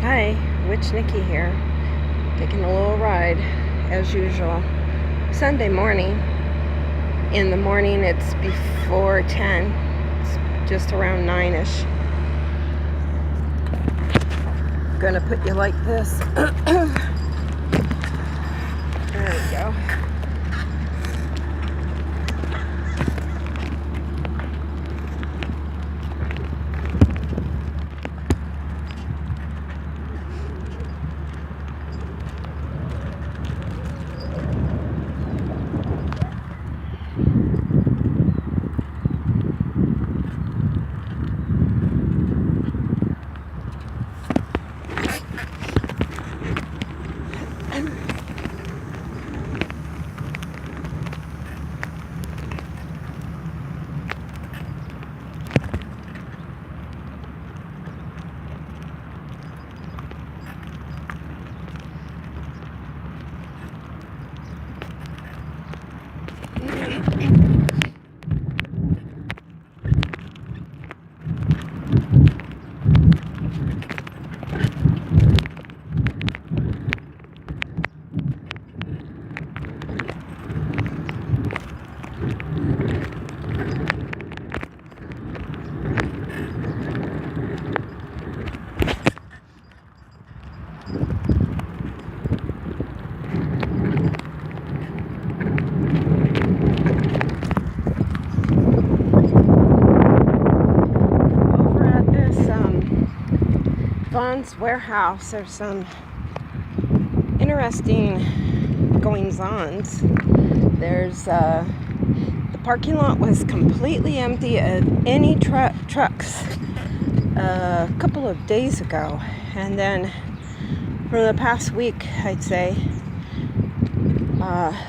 Hi, Witch Nikki here, taking a little ride as usual. Sunday morning. In the morning it's before 10. It's just around 9ish. I'm gonna put you like this. There we go. Vaughn's warehouse, there's some interesting goings-ons. There's the parking lot was completely empty of any trucks a couple of days ago, and then for the past week, I'd say,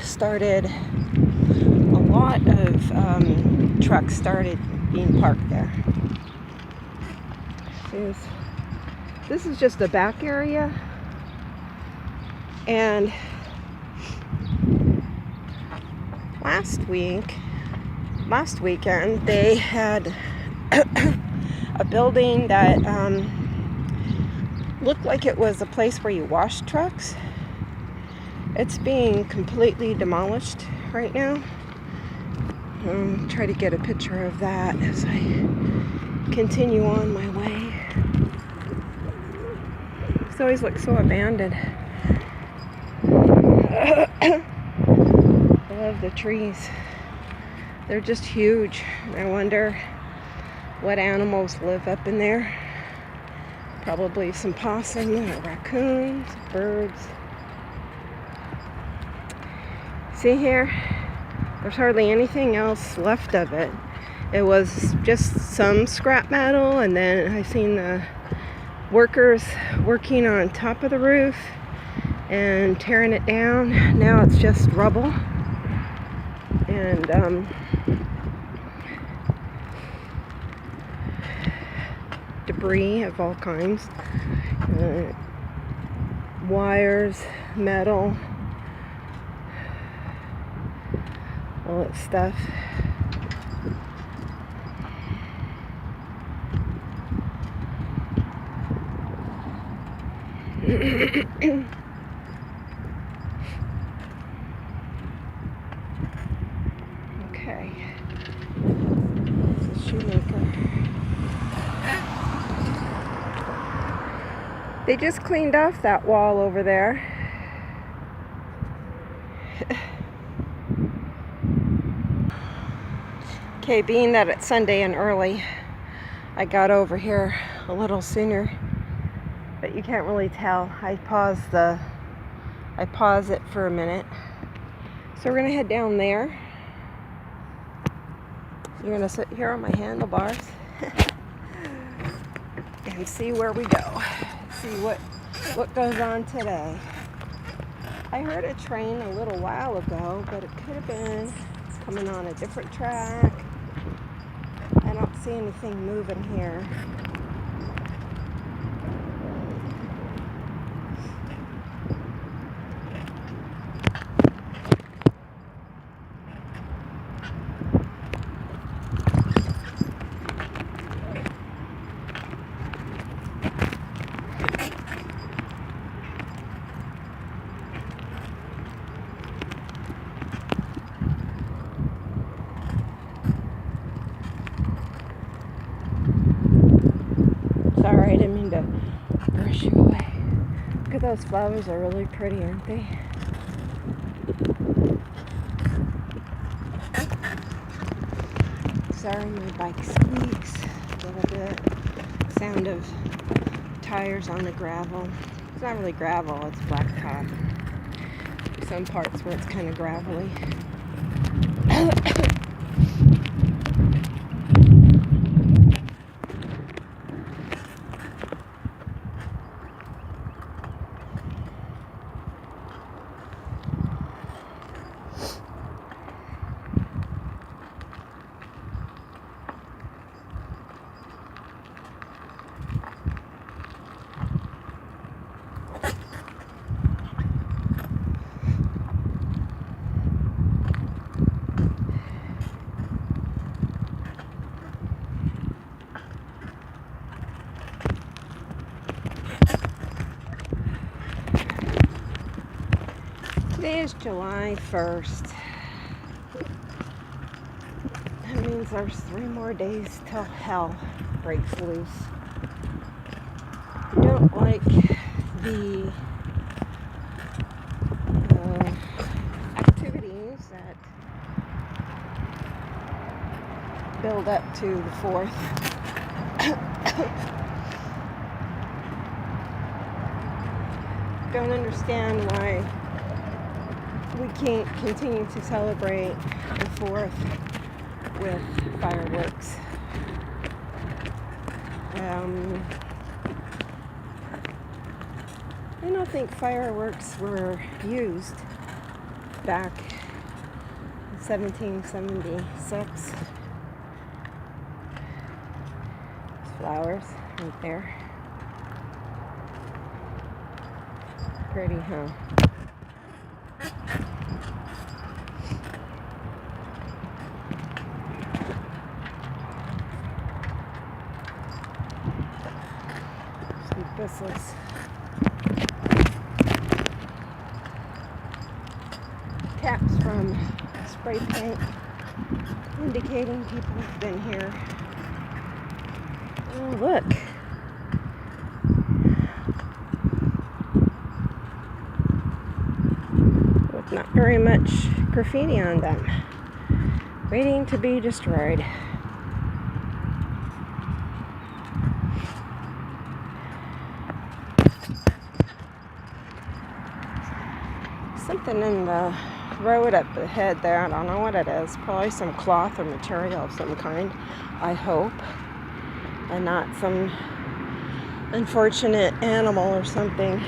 started a lot of trucks started being parked there. This is just the back area, and last weekend they had a building that looked like it was a place where you wash trucks. It's being completely demolished right now. Try to get a picture of that as I continue on my way. It always looks so abandoned. I love the trees. They're just huge. I wonder what animals live up in there. Probably some possum or raccoons, birds. See here? There's hardly anything else left of it. It was just some scrap metal, and then I seen the workers working on top of the roof and tearing it down. Now it's just rubble and debris of all kinds, wires, metal, all that stuff. Okay, this is Shoemaker. They just cleaned off that wall over there. Okay, being that it's Sunday and early, I got over here a little sooner, but you can't really tell. I pause it for a minute. So we're gonna head down there. You're gonna sit here on my handlebars and see where we go. See what goes on today. I heard a train a little while ago, but it could have been coming on a different track. I don't see anything moving here. to brush you away. Look at those flowers, are really pretty, aren't they? Sorry, my bike squeaks a little bit. Sound of tires on the gravel. It's not really gravel, it's blacktop. Some parts where it's kind of gravelly. Today is July 1st. That means there's 3 more days till hell breaks loose. I don't like the activities that build up to the 4th. Don't understand why we can't continue to celebrate the 4th with fireworks. I don't think fireworks were used back in 1776. Flowers right there. Pretty, huh? Thistles. Taps from spray paint indicating people have been here. Oh, look. With not very much graffiti on them. Waiting to be destroyed. Something in the road up ahead there. I don't know what it is. Probably some cloth or material of some kind, I hope. And not some unfortunate animal or something.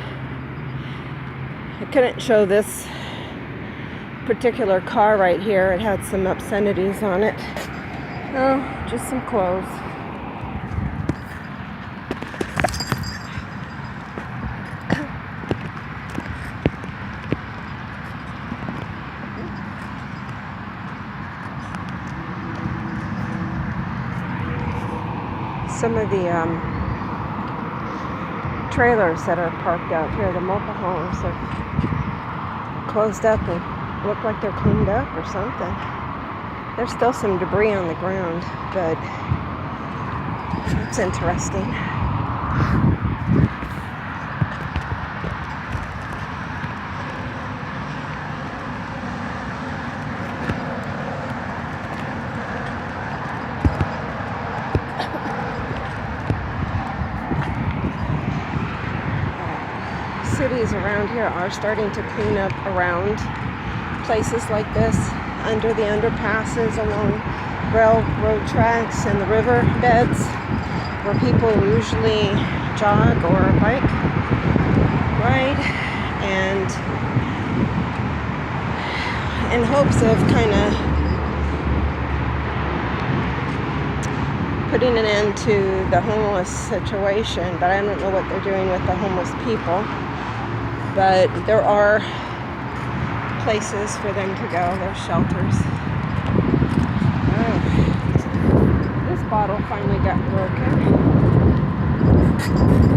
I couldn't show this particular car right here. It had some obscenities on it. Oh, just some clothes. Some of the trailers that are parked out here, the mobile homes, are closed up and look like they're cleaned up or something. There's still some debris on the ground, but it's interesting. Cities around here are starting to clean up around places like this, under the underpasses, along railroad tracks and the river beds, where people usually jog or bike ride, and in hopes of kind of putting an end to the homeless situation. But I don't know what they're doing with the homeless people. But there are places for them to go. There's shelters. Oh, this bottle finally got broken.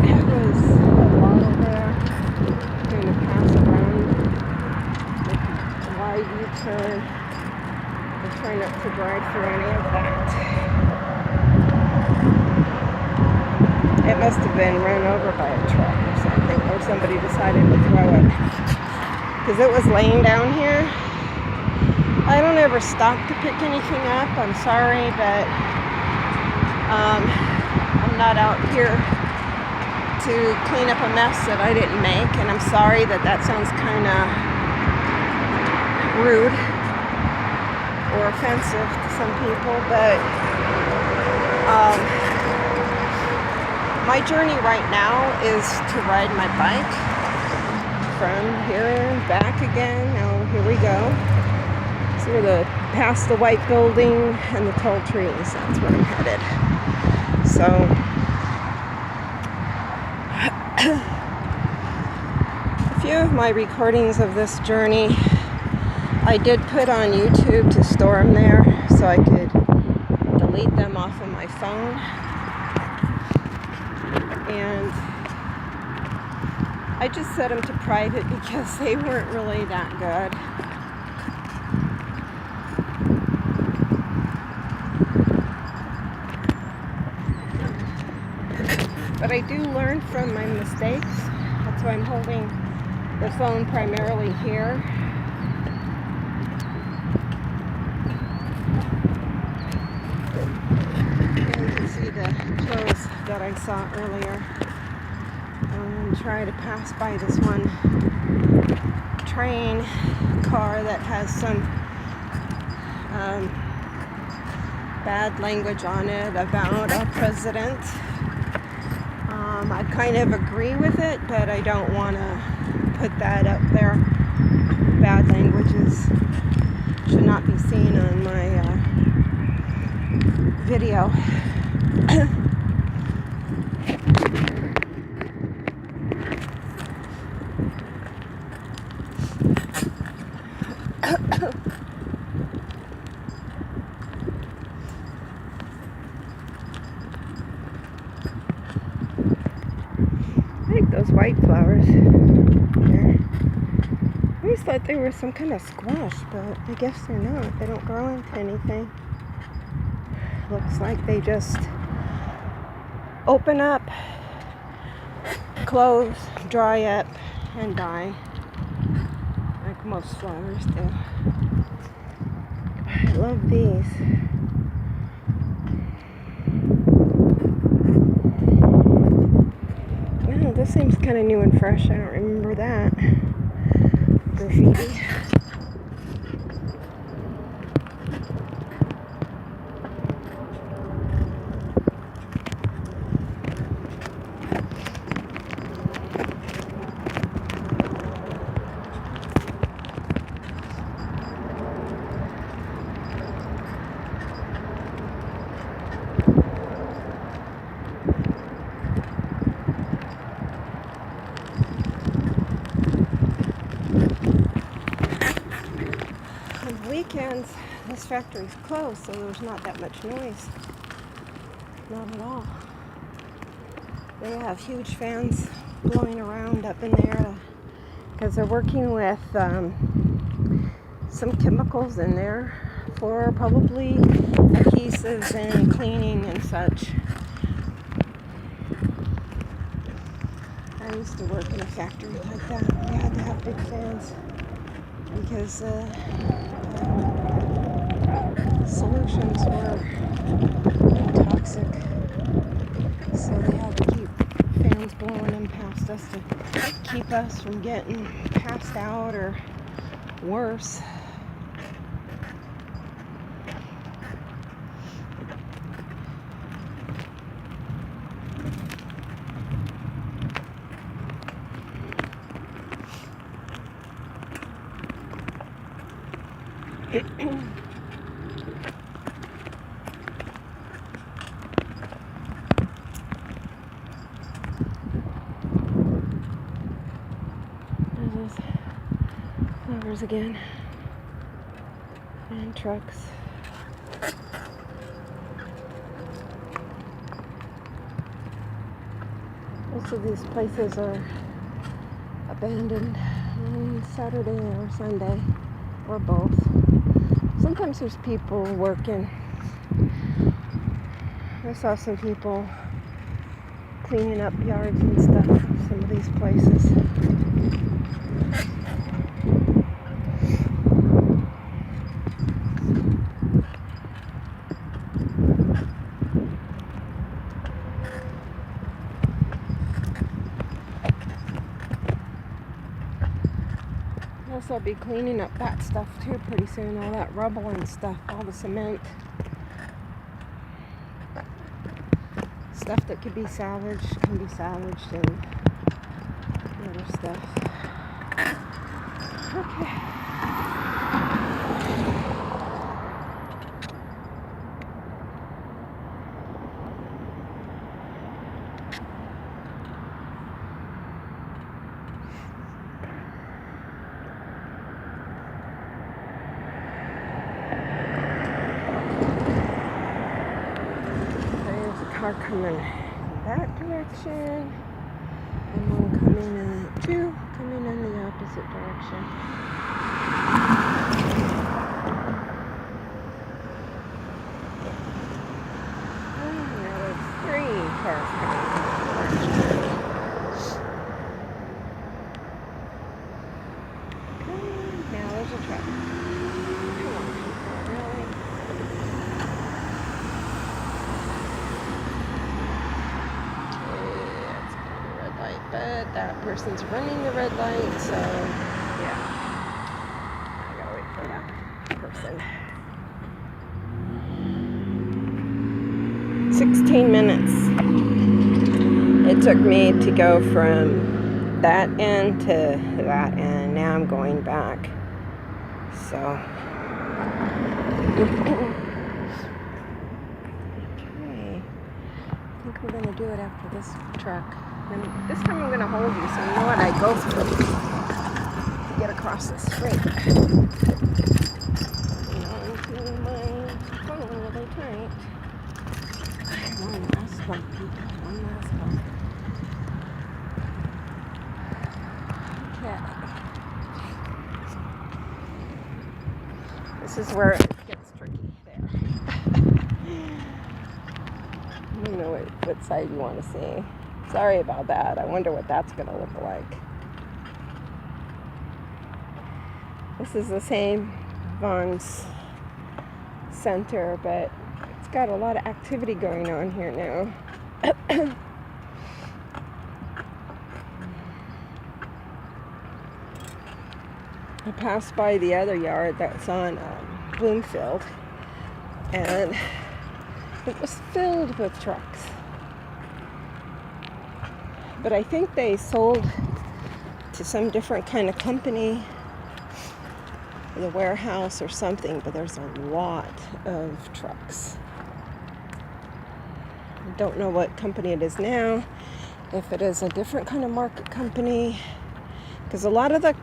It was a bottle there. Going to pass around. Make a wide U-turn. I try not to drive through any of that. It must have been run over by a truck or something, or somebody decided to throw it. Because it was laying down here. I don't ever stop to pick anything up. I'm sorry, but I'm not out here to clean up a mess that I didn't make. And I'm sorry that sounds kind of rude or offensive to some people, but my journey right now is to ride my bike from here back again. Now here we go. So we're past the white building and the tall trees. That's where I'm headed. So a few of my recordings of this journey I did put on YouTube to store them there so I could delete them off of my phone. And I just set them to private because they weren't really that good. But I do learn from my mistakes. That's why I'm holding the phone primarily here. And you can see the clothes that I saw earlier. I'm trying to pass by this one train car that has some bad language on it about our president. I kind of agree with it, but I don't want to put that up there. Bad languages should not be seen on my video. I think those white flowers there. I always thought they were some kind of squash, but I guess they're not. They don't grow into anything. Looks like they just open up, close, dry up, and die. Like most flowers do. I love these. Oh, this seems kind of new and fresh. I don't remember that. Graffiti. Weekends, this factory's closed, so there's not that much noise. Not at all. They have huge fans blowing around up in there because they're working with some chemicals in there for probably adhesives and cleaning and such. I used to work in a factory like that. We had to have big fans because solutions were toxic, so they had to keep fans blowing in past us to keep us from getting passed out or worse. There's those flowers again, and trucks. Most of these places are abandoned on Saturday or Sunday, or both. Sometimes there's people working. I saw some people cleaning up yards and stuff, some of these places. I'll be cleaning up that stuff too pretty soon, all that rubble and stuff, all the cement. Stuff that could be salvaged can be salvaged, and other stuff. Okay. Car coming that direction, and one coming in, two coming in the opposite direction. Now there's 3 cars coming in that direction. Okay, now there's a truck. Come on, really? But that person's running the red light, so yeah, I gotta wait for that person. 16 minutes it took me to go from that end to that end. Now I'm going back, so okay, I think we're gonna do it after this truck. And this time I'm going to hold you so you know what I go through to get across the street. Holding on to my phone really tight. One last one, people. One last one. Okay. This is where it gets tricky there. I don't know what side you want to see. Sorry about that. I wonder what that's going to look like. This is the same Vaughn's Center, but it's got a lot of activity going on here now. I passed by the other yard that's on Bloomfield, and it was filled with trucks. But I think they sold to some different kind of company, the warehouse or something, but there's a lot of trucks. I don't know what company it is now, if it is a different kind of market company, because a lot of the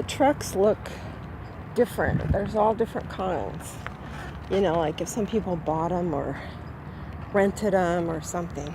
trucks look different. There's all different kinds. You know, like if some people bought them or rented them or something.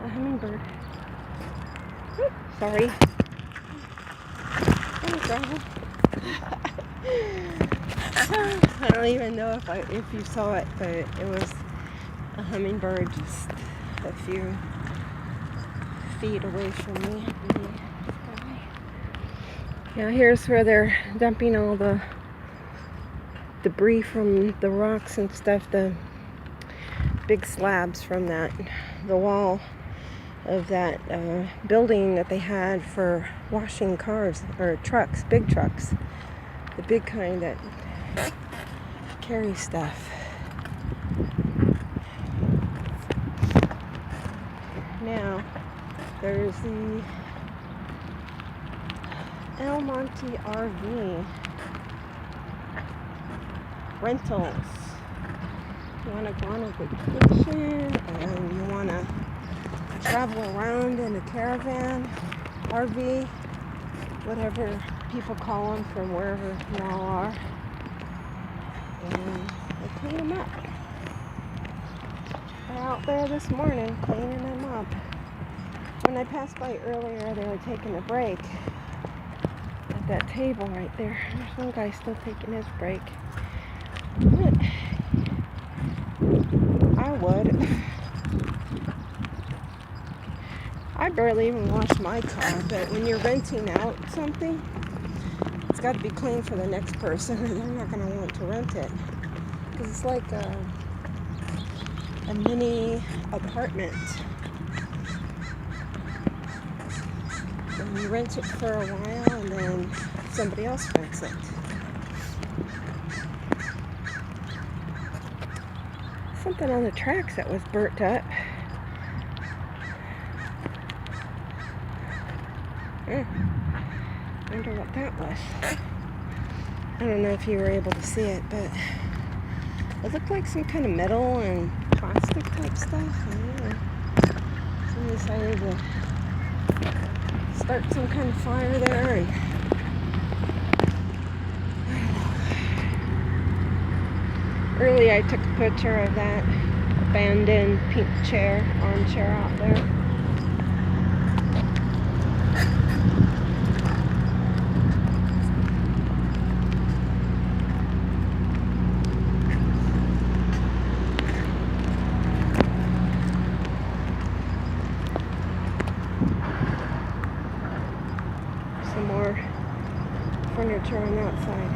A hummingbird. Oops, sorry. I don't even know if you saw it, but it was a hummingbird just a few feet away from me. Now here's where they're dumping all the debris from the rocks and stuff, the big slabs from the wall of that building that they had for washing cars or trucks, big trucks, the big kind that carry stuff. Now there's the El Monte RV rentals. You want to go on a vacation and you want to travel around in a caravan, RV, whatever people call them from wherever you all are. clean them up. They're out there this morning cleaning them up. When I passed by earlier, they were taking a break at that table right there. There's one guy still taking his break. But I would. I barely even wash my car, but when you're renting out something, it's got to be clean for the next person, or they're not going to want to rent it. Because it's like a mini apartment. And you rent it for a while, and then somebody else rents it. Something on the tracks that was burnt up. Wonder what that was. I don't know if you were able to see it, but it looked like some kind of metal and plastic type stuff. I don't know. Someone decided to start some kind of fire there, and I don't know. Early I took a picture of that abandoned pink armchair out there. Some more furniture on that side.